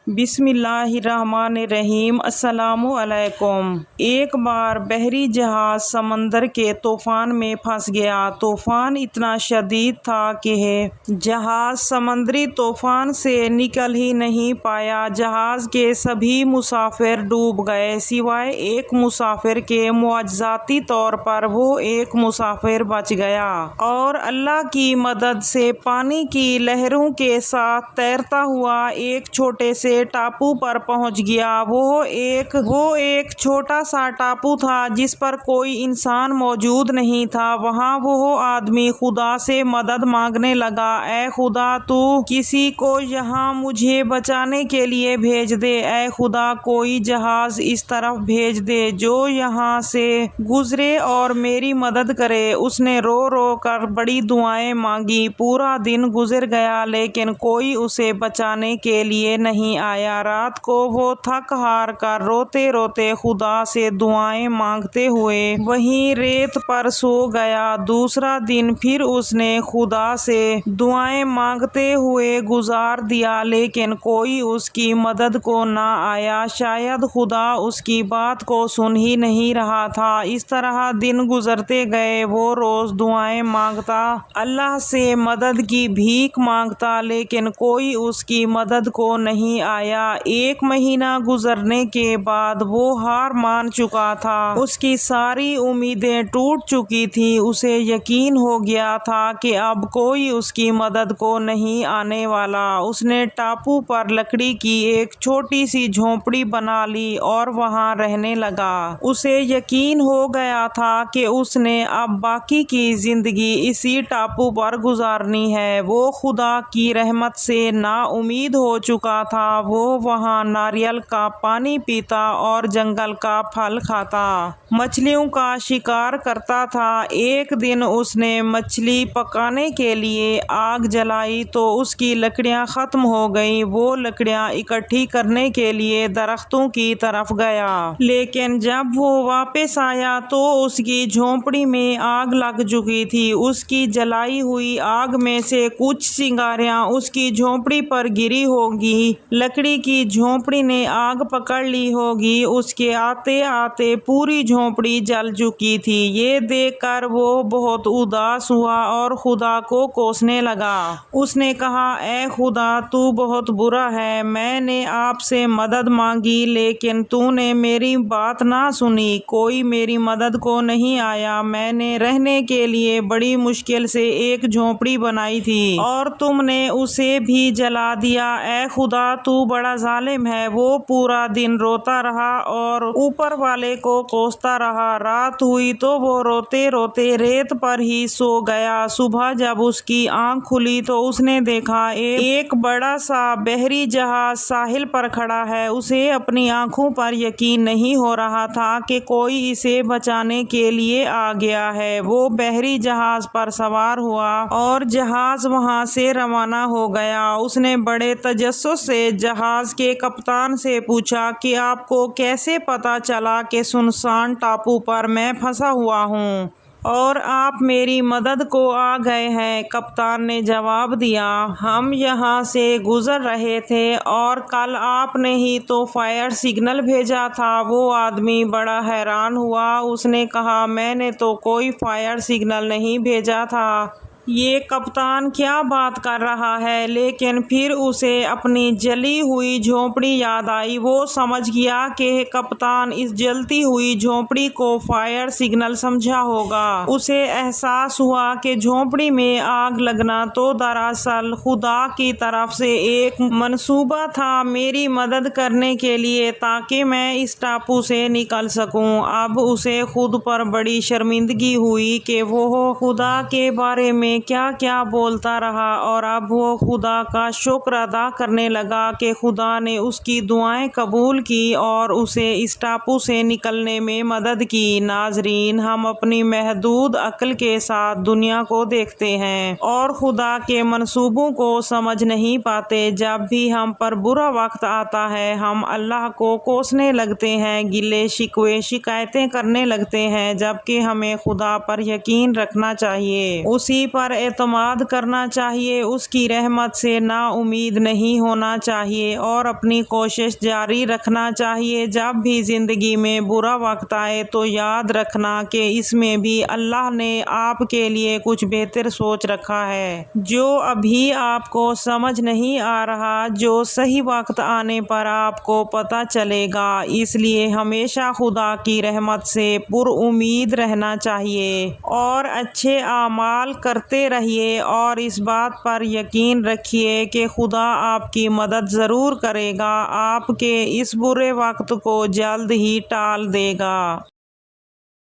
بسم اللہ الرحمن الرحیم۔ السلام علیکم۔ ایک بار بحری جہاز سمندر کے طوفان میں پھنس گیا۔ طوفان اتنا شدید تھا کہ جہاز سمندری طوفان سے نکل ہی نہیں پایا۔ جہاز کے سبھی مسافر ڈوب گئے سوائے ایک مسافر کے۔ معجزاتی طور پر وہ ایک مسافر بچ گیا اور اللہ کی مدد سے پانی کی لہروں کے ساتھ تیرتا ہوا ایک چھوٹے سے ٹاپو پر پہنچ گیا۔ وہ ایک چھوٹا سا ٹاپو تھا جس پر کوئی انسان موجود نہیں تھا۔ وہاں وہ آدمی خدا سے مدد مانگنے لگا، اے خدا، تو کسی کو یہاں مجھے بچانے کے لیے بھیج دے۔ اے خدا، کوئی جہاز اس طرف بھیج دے جو یہاں سے گزرے اور میری مدد کرے۔ اس نے رو رو کر بڑی دعائیں مانگی۔ پورا دن گزر گیا لیکن کوئی اسے بچانے کے لیے نہیں آیا۔ رات کو وہ تھک ہار کر روتے روتے خدا سے دعائیں مانگتے ہوئے وہیں ریت پر سو گیا۔ دوسرا دن پھر اس نے خدا سے دعائیں مانگتے ہوئے گزار دیا لیکن کوئی اس کی مدد کو نہ آیا۔ شاید خدا اس کی بات کو سن ہی نہیں رہا تھا۔ اس طرح دن گزرتے گئے۔ وہ روز دعائیں مانگتا، اللہ سے مدد کی بھیک مانگتا لیکن کوئی اس کی مدد کو نہیں آیا۔ ایک مہینہ گزرنے کے بعد وہ ہار مان چکا تھا۔ اس کی ساری امیدیں ٹوٹ چکی تھیں۔ اسے یقین ہو گیا تھا کہ اب کوئی اس کی مدد کو نہیں آنے والا۔ اس نے ٹاپو پر لکڑی کی ایک چھوٹی سی جھونپڑی بنا لی اور وہاں رہنے لگا۔ اسے یقین ہو گیا تھا کہ اس نے اب باقی کی زندگی اسی ٹاپو پر گزارنی ہے۔ وہ خدا کی رحمت سے نا امید ہو چکا تھا۔ وہ وہاں ناریل کا پانی پیتا اور جنگل کا پھل کھاتا، مچھلیوں کا شکار کرتا تھا۔ ایک دن اس نے مچھلی پکانے کے لیے آگ جلائی تو اس کی لکڑیاں ختم ہو گئیں۔ وہ لکڑیاں اکٹھی کرنے کے لیے درختوں کی طرف گیا لیکن جب وہ واپس آیا تو اس کی جھونپڑی میں آگ لگ چکی تھی۔ اس کی جلائی ہوئی آگ میں سے کچھ چنگاریاں اس کی جھونپڑی پر گری ہوگی۔ لکڑی کی جھونپڑی نے آگ پکڑ لی ہوگی۔ اس کے آتے آتے پوری جھونپڑی جل چکی تھی۔ یہ دیکھ کر وہ بہت اداس ہوا اور خدا کو کوسنے لگا۔ اس نے کہا، اے خدا، تو بہت برا ہے۔ میں نے آپ سے مدد مانگی لیکن تو نے میری بات نہ سنی۔ کوئی میری مدد کو نہیں آیا۔ میں نے رہنے کے لیے بڑی مشکل سے ایک جھونپڑی بنائی تھی اور تم نے اسے بھی جلا دیا۔ اے خدا، تو بڑا ظالم ہے۔ وہ پورا دن روتا رہا اور اوپر والے کو کوستا رہا۔ رات ہوئی تو وہ روتے روتے ریت پر ہی سو گیا۔ صبح جب اس کی آنکھ کھلی تو اس نے دیکھا ایک بڑا سا بحری جہاز ساحل پر کھڑا ہے۔ اسے اپنی آنکھوں پر یقین نہیں ہو رہا تھا کہ کوئی اسے بچانے کے لیے آ گیا ہے۔ وہ بحری جہاز پر سوار ہوا اور جہاز وہاں سے روانہ ہو گیا۔ اس نے بڑے تجسس سے جہاز کے کپتان سے پوچھا کہ آپ کو کیسے پتہ چلا کہ سنسان ٹاپو پر میں پھنسا ہوا ہوں اور آپ میری مدد کو آ گئے ہیں؟ کپتان نے جواب دیا، ہم یہاں سے گزر رہے تھے اور کل آپ نے ہی تو فائر سگنل بھیجا تھا۔ وہ آدمی بڑا حیران ہوا۔ اس نے کہا، میں نے تو کوئی فائر سگنل نہیں بھیجا تھا۔ یہ کپتان کیا بات کر رہا ہے؟ لیکن پھر اسے اپنی جلی ہوئی جھونپڑی یاد آئی۔ وہ سمجھ گیا کہ کپتان اس جلتی ہوئی جھونپڑی کو فائر سگنل سمجھا ہوگا۔ اسے احساس ہوا کہ جھونپڑی میں آگ لگنا تو دراصل خدا کی طرف سے ایک منصوبہ تھا میری مدد کرنے کے لیے تاکہ میں اس ٹاپو سے نکل سکوں۔ اب اسے خود پر بڑی شرمندگی ہوئی کہ وہ خدا کے بارے میں کیا کیا بولتا رہا اور اب وہ خدا کا شکر ادا کرنے لگا کہ خدا نے اس کی دعائیں قبول کی اور اسے اس ٹاپو سے نکلنے میں مدد کی۔ ناظرین، ہم اپنی محدود عقل کے ساتھ دنیا کو دیکھتے ہیں اور خدا کے منصوبوں کو سمجھ نہیں پاتے۔ جب بھی ہم پر برا وقت آتا ہے ہم اللہ کو کوسنے لگتے ہیں، گلے شکوے شکایتیں کرنے لگتے ہیں، جبکہ ہمیں خدا پر یقین رکھنا چاہیے، اسی پر پر اعتماد کرنا چاہیے، اس کی رحمت سے نا امید نہیں ہونا چاہیے اور اپنی کوشش جاری رکھنا چاہیے۔ جب بھی زندگی میں برا وقت آئے تو یاد رکھنا کہ اس میں بھی اللہ نے آپ کے لیے کچھ بہتر سوچ رکھا ہے جو ابھی آپ کو سمجھ نہیں آ رہا، جو صحیح وقت آنے پر آپ کو پتہ چلے گا۔ اس لیے ہمیشہ خدا کی رحمت سے پر امید رہنا چاہیے اور اچھے اعمال کرتے رہیے اور اس بات پر یقین رکھیے کہ خدا آپ کی مدد ضرور کرے گا، آپ کے اس برے وقت کو جلد ہی ٹال دے گا۔